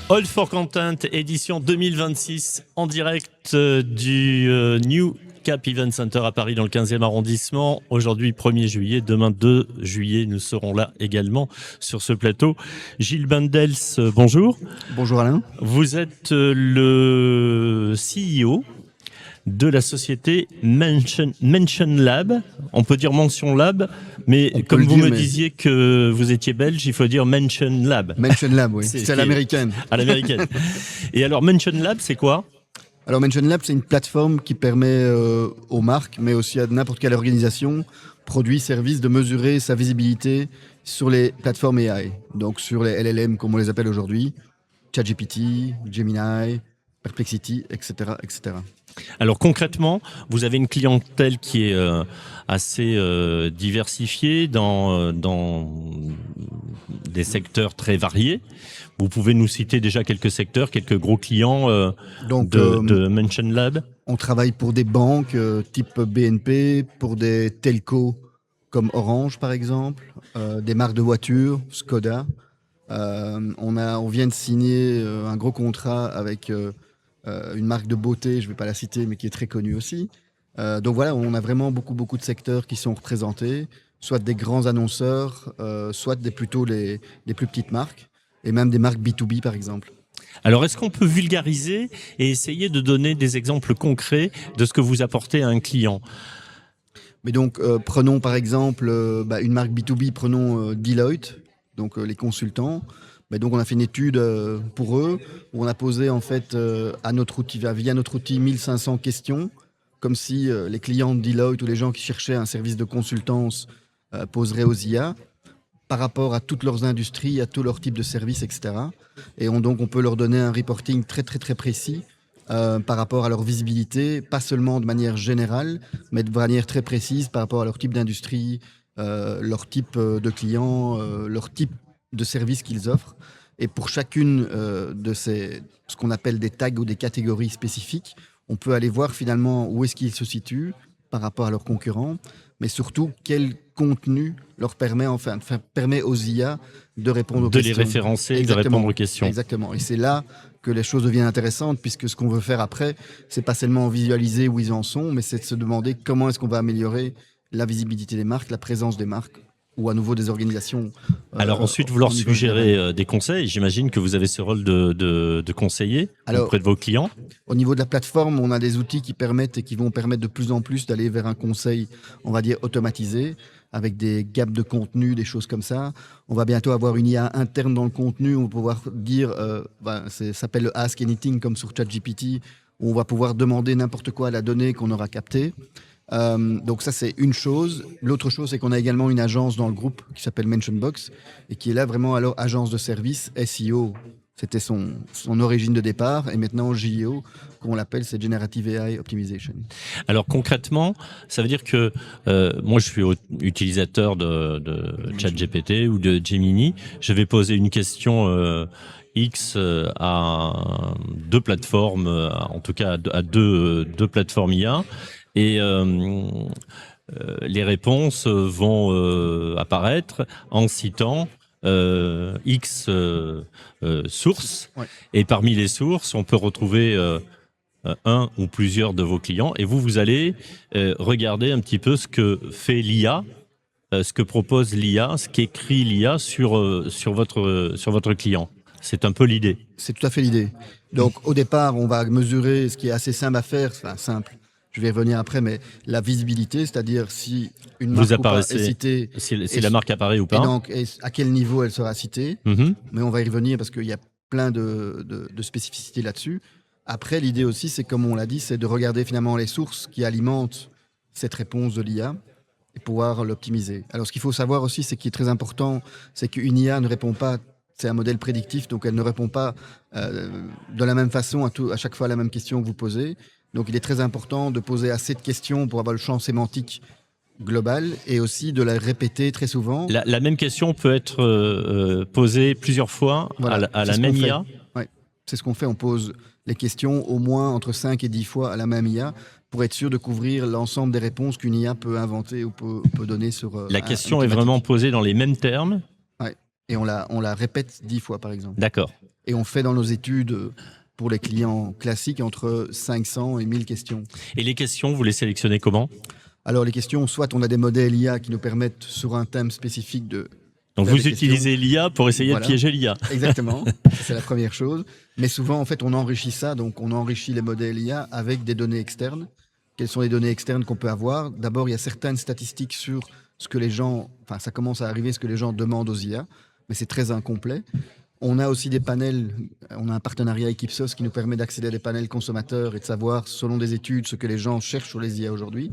All for Content, édition 2026, en direct du New Cap Event Center à Paris dans le 15e arrondissement. Aujourd'hui 1er juillet, demain 2 juillet, nous serons là également sur ce plateau. Gilles Bendels, bonjour. Bonjour Alain. Vous êtes le CEO de la société Mention Lab. On peut dire Mention Lab, mais comme vous me disiez que vous étiez belge, il faut dire Mention Lab. Mention Lab, oui. C'est à l'américaine. À l'américaine. Et alors, Mention Lab, c'est quoi ? Alors, Mention Lab, c'est une plateforme qui permet aux marques, mais aussi à n'importe quelle organisation, produit, service, de mesurer sa visibilité sur les plateformes AI. Donc, sur les LLM, comme on les appelle aujourd'hui, ChatGPT, Gemini, Perplexity, etc., etc. Alors concrètement, vous avez une clientèle qui est assez diversifiée dans des secteurs très variés. Vous pouvez nous citer déjà quelques secteurs, quelques gros clients de Mention Lab? On travaille pour des banques type BNP, pour des telcos comme Orange par exemple, des marques de voitures, Skoda. On vient de signer un gros contrat avec une marque de beauté, je ne vais pas la citer, mais qui est très connue aussi. Donc voilà, on a vraiment beaucoup de secteurs qui sont représentés, soit des grands annonceurs, soit plutôt les plus petites marques, et même des marques B2B par exemple. Alors, est-ce qu'on peut vulgariser et essayer de donner des exemples concrets de ce que vous apportez à un client ? Mais donc, prenons par exemple une marque B2B, prenons Deloitte, donc les consultants. Mais donc on a fait une étude pour eux où on a posé en fait à notre outil, via notre outil 1500 questions, comme si les clients de Deloitte ou les gens qui cherchaient un service de consultance poseraient aux IA par rapport à toutes leurs industries, à tous leurs types de services, etc. Et donc on peut leur donner un reporting très précis par rapport à leur visibilité, pas seulement de manière générale, mais de manière très précise par rapport à leur type d'industrie, leur type de clients, leur type de services qu'ils offrent. Et pour chacune de ce qu'on appelle des tags ou des catégories spécifiques, on peut aller voir finalement où est-ce qu'ils se situent par rapport à leurs concurrents, mais surtout quel contenu leur permet aux IA de répondre aux questions. De les référencer et de répondre aux questions. Exactement. Et c'est là que les choses deviennent intéressantes, puisque ce qu'on veut faire après, c'est pas seulement visualiser où ils en sont, mais c'est de se demander comment est-ce qu'on va améliorer la visibilité des marques, la présence des marques, ou à nouveau des organisations. Alors ensuite, vous leur suggérez des conseils. J'imagine que vous avez ce rôle de conseiller auprès de vos clients. Au niveau de la plateforme, on a des outils qui permettent et qui vont permettre de plus en plus d'aller vers un conseil, on va dire, automatisé, avec des gaps de contenu, des choses comme ça. On va bientôt avoir une IA interne dans le contenu. On va pouvoir dire, ça s'appelle le Ask Anything, comme sur ChatGPT, où on va pouvoir demander n'importe quoi à la donnée qu'on aura captée. Donc ça c'est une chose. L'autre chose c'est qu'on a également une agence dans le groupe qui s'appelle Mentionbox et qui est là vraiment alors agence de service SEO. C'était son origine de départ et maintenant JEO, comme on l'appelle, c'est Generative AI Optimization. Alors concrètement, ça veut dire que moi je suis utilisateur de ChatGPT ou de Gemini. Je vais poser une question X à deux plateformes, en tout cas à deux plateformes IA. Et les réponses vont apparaître en citant X sources. Ouais. Et parmi les sources, on peut retrouver un ou plusieurs de vos clients. Et vous allez regarder un petit peu ce que fait l'IA, ce que propose l'IA, ce qu'écrit l'IA sur votre client. C'est un peu l'idée. C'est tout à fait l'idée. Donc au départ, on va mesurer ce qui est assez simple à faire, enfin simple. Je vais y revenir après, mais la visibilité, c'est-à-dire si une marque est citée... Si la marque apparaît ou pas. Et donc, à quel niveau elle sera citée. Mais on va y revenir parce qu'il y a plein de spécificités là-dessus. Après, l'idée aussi, c'est comme on l'a dit, c'est de regarder finalement les sources qui alimentent cette réponse de l'IA et pouvoir l'optimiser. Alors, ce qu'il faut savoir aussi, c'est qui est très important, c'est qu'une IA ne répond pas... C'est un modèle prédictif, donc elle ne répond pas de la même façon à chaque fois à la même question que vous posez. Donc il est très important de poser assez de questions pour avoir le champ sémantique global et aussi de la répéter très souvent. La même question peut être posée plusieurs fois à la même IA. Oui, c'est ce qu'on fait. On pose les questions au moins entre 5 et 10 fois à la même IA pour être sûr de couvrir l'ensemble des réponses qu'une IA peut inventer ou peut donner sur... La question est vraiment posée dans les mêmes termes. et on la répète 10 fois, par exemple. D'accord. Et on fait dans nos études, pour les clients classiques, entre 500 et 1000 questions. Et les questions, vous les sélectionnez comment? Alors les questions, soit on a des modèles IA qui nous permettent, sur un thème spécifique, de Donc faire vous des utilisez l'IA pour essayer Voilà. de piéger l'IA. Exactement, c'est la première chose. Mais souvent, en fait, on enrichit ça, donc on enrichit les modèles IA avec des données externes. Quelles sont les données externes qu'on peut avoir? D'abord, il y a certaines statistiques sur ce que les gens, enfin, ça commence à arriver, ce que les gens demandent aux IA, mais c'est très incomplet. On a aussi des panels, on a un partenariat avec Ipsos qui nous permet d'accéder à des panels consommateurs et de savoir, selon des études, ce que les gens cherchent sur les IA aujourd'hui.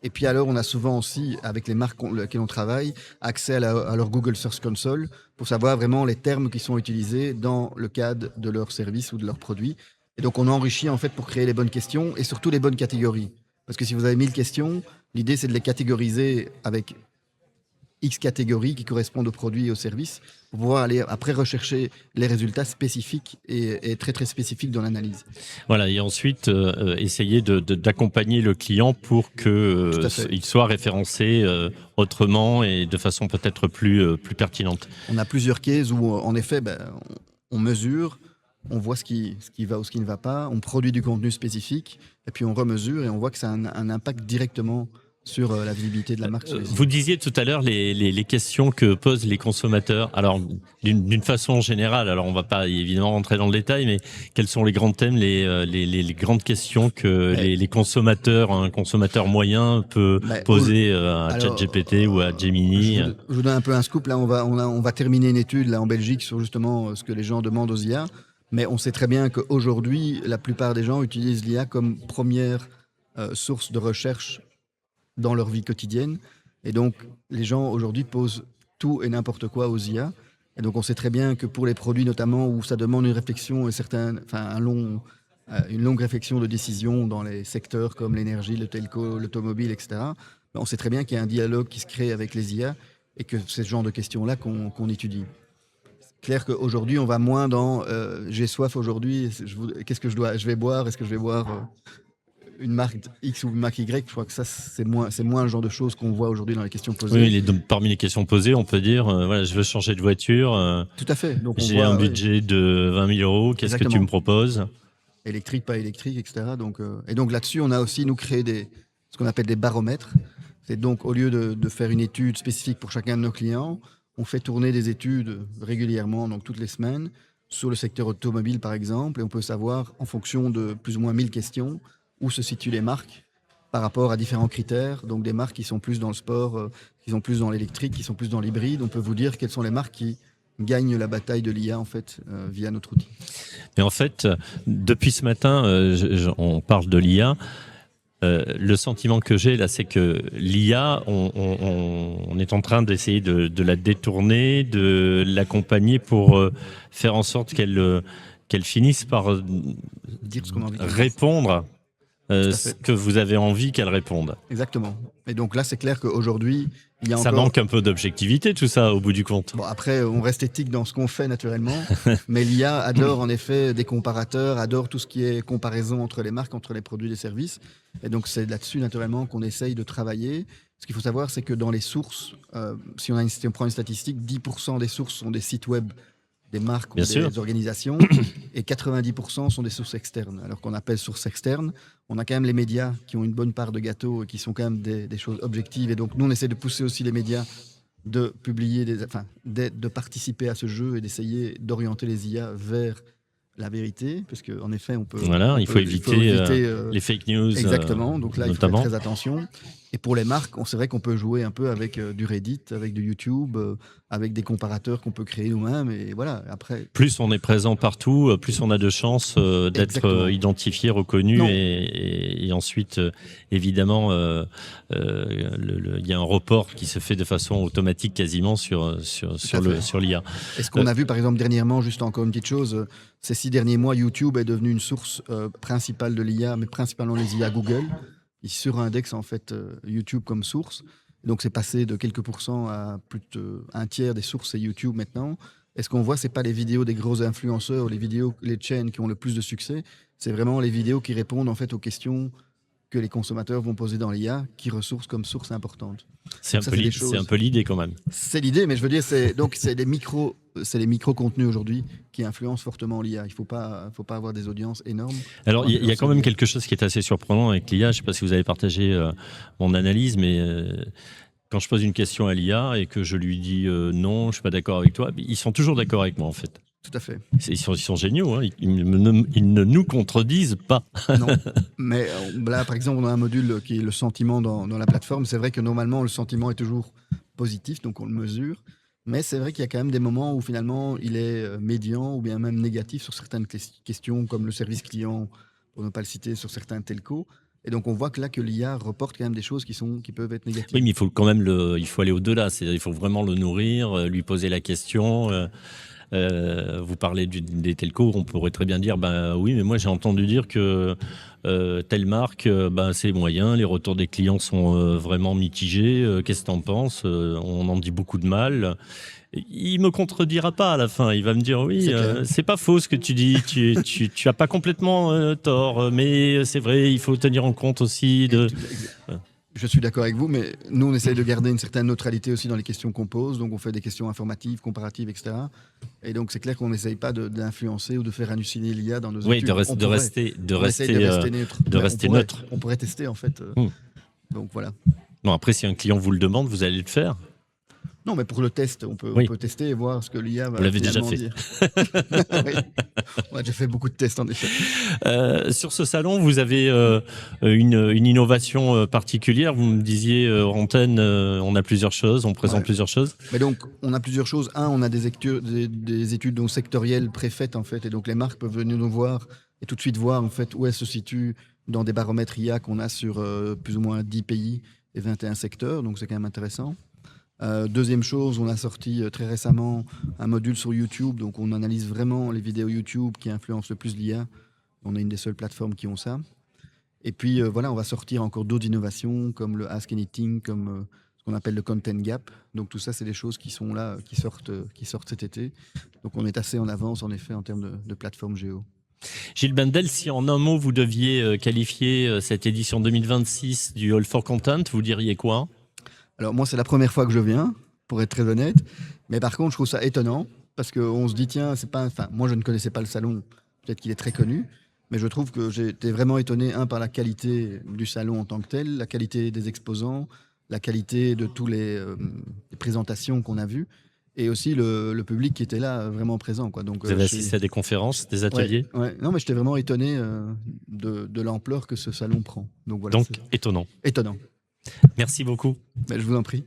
Et puis alors, on a souvent aussi, avec les marques avec lesquelles on travaille, accès à leur Google Search Console pour savoir vraiment les termes qui sont utilisés dans le cadre de leur service ou de leurs produits. Et donc, on enrichit en fait pour créer les bonnes questions et surtout les bonnes catégories. Parce que si vous avez 1000 questions, l'idée c'est de les catégoriser avec X catégories qui correspondent aux produits et aux services pour pouvoir aller après rechercher les résultats spécifiques et très très spécifiques dans l'analyse. Voilà, et ensuite essayer d'accompagner le client pour que Tout à fait. il soit référencé autrement et de façon peut-être plus pertinente. On a plusieurs cases où, en effet, on mesure, on voit ce qui va ou ce qui ne va pas, on produit du contenu spécifique, et puis on remesure et on voit que ça a un impact directement sur la visibilité de la marque. Sur les sites. Vous disiez tout à l'heure les questions que posent les consommateurs. Alors, d'une façon générale, alors on va pas évidemment rentrer dans le détail, mais quels sont les grands thèmes, les grandes questions que les consommateurs, un consommateur moyen peut poser à ChatGPT ou à Gemini? Je vous donne un peu un scoop. Là, on va terminer une étude là, en Belgique sur justement ce que les gens demandent aux IA. Mais on sait très bien qu'aujourd'hui, la plupart des gens utilisent l'IA comme première source de recherche dans leur vie quotidienne. Et donc, les gens aujourd'hui posent tout et n'importe quoi aux IA. Et donc, on sait très bien que pour les produits notamment où ça demande une réflexion et une longue réflexion de décision dans les secteurs comme l'énergie, le telco, l'automobile, etc., on sait très bien qu'il y a un dialogue qui se crée avec les IA et que c'est ce genre de questions-là qu'on étudie. C'est clair qu'aujourd'hui, on va moins dans j'ai soif aujourd'hui, qu'est-ce que je vais boire? Est-ce que je vais boire une marque X ou une marque Y? Je crois que ça, c'est moins le genre de choses qu'on voit aujourd'hui dans les questions posées. Oui, parmi les questions posées, on peut dire, voilà, je veux changer de voiture. Tout à fait. Donc j'ai un budget de 20 000 euros. Qu'est-ce Exactement. que tu me proposes? Électrique, pas électrique, etc. Et donc là-dessus, on a aussi, nous, créé ce qu'on appelle des baromètres. C'est donc, au lieu de faire une étude spécifique pour chacun de nos clients, on fait tourner des études régulièrement, donc toutes les semaines, sur le secteur automobile, par exemple, et on peut savoir, en fonction de plus ou moins 1000 questions, où se situent les marques par rapport à différents critères. Donc des marques qui sont plus dans le sport, qui sont plus dans l'électrique, qui sont plus dans l'hybride. On peut vous dire quelles sont les marques qui gagnent la bataille de l'IA en fait via notre outil. Mais en fait, depuis ce matin, on parle de l'IA. Le sentiment que j'ai là, c'est que l'IA, on est en train d'essayer de la détourner, de l'accompagner pour faire en sorte qu'elle finisse par dire ce qu'on a envie de répondre ce que vous avez envie qu'elle réponde. Exactement. Et donc là, c'est clair qu'aujourd'hui, il y a ça encore... manque un peu d'objectivité, tout ça, au bout du compte. Bon, après, on reste éthique dans ce qu'on fait, naturellement. Mais l'IA adore, en effet, des comparateurs, adore tout ce qui est comparaison entre les marques, entre les produits et les services. Et donc, c'est là-dessus, naturellement, qu'on essaye de travailler. Ce qu'il faut savoir, c'est que dans les sources, si on prend une statistique, 10% des sources sont des sites web des marques ou des organisations, et 90% sont des sources externes. Alors qu'on appelle sources externes, on a quand même les médias qui ont une bonne part de gâteau et qui sont quand même des choses objectives. Et donc nous, on essaie de pousser aussi les médias de publier, de participer à ce jeu et d'essayer d'orienter les IA vers la vérité, parce qu'en effet, on peut... Voilà, il faut éviter les fake news. Exactement, donc là, notamment. il faut faire très attention. Et pour les marques, c'est vrai qu'on peut jouer un peu avec du Reddit, avec du YouTube, avec des comparateurs qu'on peut créer nous-mêmes, et voilà, après... Plus on est présent partout, plus on a de chances d'être identifié, reconnu, et ensuite, évidemment, il y a un report qui se fait de façon automatique quasiment sur l'IA. Et ce qu'on a vu, par exemple, dernièrement, juste encore une petite chose, ces 6 derniers mois, YouTube est devenu une source principale de l'IA, mais principalement les IA Google. Ils surindex en fait YouTube comme source. Donc c'est passé de quelques pourcents à plus d'un tiers des sources, c'est YouTube maintenant. Et ce qu'on voit, c'est pas les vidéos des gros influenceurs, les chaînes qui ont le plus de succès, c'est vraiment les vidéos qui répondent en fait aux questions que les consommateurs vont poser dans l'IA qui ressource comme source importante. C'est un peu l'idée quand même. C'est l'idée, mais je veux dire, c'est les micro-contenus aujourd'hui qui influencent fortement l'IA. Il ne faut pas avoir des audiences énormes. Alors, il y a quand même quelque chose qui est assez surprenant avec l'IA. Je ne sais pas si vous avez partagé mon analyse, mais quand je pose une question à l'IA et que je lui dis non, je ne suis pas d'accord avec toi, ils sont toujours d'accord avec moi en fait. Tout à fait. Ils sont géniaux, hein. Ils ne nous contredisent pas. Non, mais là, par exemple, on a un module qui est le sentiment dans la plateforme. C'est vrai que normalement, le sentiment est toujours positif, donc on le mesure. Mais c'est vrai qu'il y a quand même des moments où finalement, il est médian ou bien même négatif sur certaines questions, comme le service client, pour ne pas le citer, sur certains telcos. Et donc, on voit que là, que l'IA reporte quand même des choses qui peuvent être négatives. Oui, mais il faut quand même il faut aller au-delà. C'est-à-dire, il faut vraiment le nourrir, lui poser la question. Vous parlez des telcos, on pourrait très bien dire, oui, mais moi j'ai entendu dire que telle marque, c'est moyen, les retours des clients sont vraiment mitigés. Qu'est-ce que t'en penses? On en dit beaucoup de mal. Il me contredira pas à la fin. Il va me dire oui, c'est pas faux ce que tu dis. Tu as pas complètement tort, mais c'est vrai, il faut tenir en compte aussi de. Je suis d'accord avec vous, mais nous, on essaye de garder une certaine neutralité aussi dans les questions qu'on pose. Donc, on fait des questions informatives, comparatives, etc. Et donc, c'est clair qu'on n'essaye pas d'influencer ou de faire halluciner l'IA dans nos études. Oui, de rester neutre. On pourrait tester, en fait. Donc, voilà. Bon, après, si un client vous le demande, vous allez le faire. Non, mais pour le test, on peut tester et voir ce que l'IA va. Vous l'avez déjà fait. Dire. Oui. On a déjà fait beaucoup de tests, en effet. Sur ce salon, vous avez une innovation particulière. Vous me disiez, antenne, on a plusieurs choses, on présente plusieurs choses. Mais donc, on a plusieurs choses. On a des études donc, sectorielles préfaites, en fait. Et donc, les marques peuvent venir nous voir et tout de suite voir, en fait, où elles se situent dans des baromètres IA qu'on a sur plus ou moins 10 pays et 21 secteurs. Donc, c'est quand même intéressant. Deuxième chose, on a sorti très récemment un module sur YouTube, donc on analyse vraiment les vidéos YouTube qui influencent le plus l'IA. On est une des seules plateformes qui ont ça. Et puis voilà, on va sortir encore d'autres innovations comme le Ask Anything, comme ce qu'on appelle le Content Gap. Donc tout ça, c'est des choses qui sont là, qui sortent cet été. Donc on est assez en avance en effet en termes de plateforme géo. Gilles Bendel, si en un mot vous deviez qualifier cette édition 2026 du All for Content, vous diriez quoi ? Alors moi, c'est la première fois que je viens, pour être très honnête. Mais par contre, je trouve ça étonnant parce qu'on se dit, tiens, moi, je ne connaissais pas le salon. Peut-être qu'il est très connu. Mais je trouve que j'ai été vraiment étonné, par la qualité du salon en tant que tel, la qualité des exposants, la qualité de toutes les présentations qu'on a vues et aussi le public qui était là, vraiment présent, quoi. Donc, vous avez assisté à des conférences, des ateliers ? Ouais. Non, mais j'étais vraiment étonné de l'ampleur que ce salon prend. Donc, voilà, donc étonnant. Étonnant. Merci beaucoup. Je vous en prie.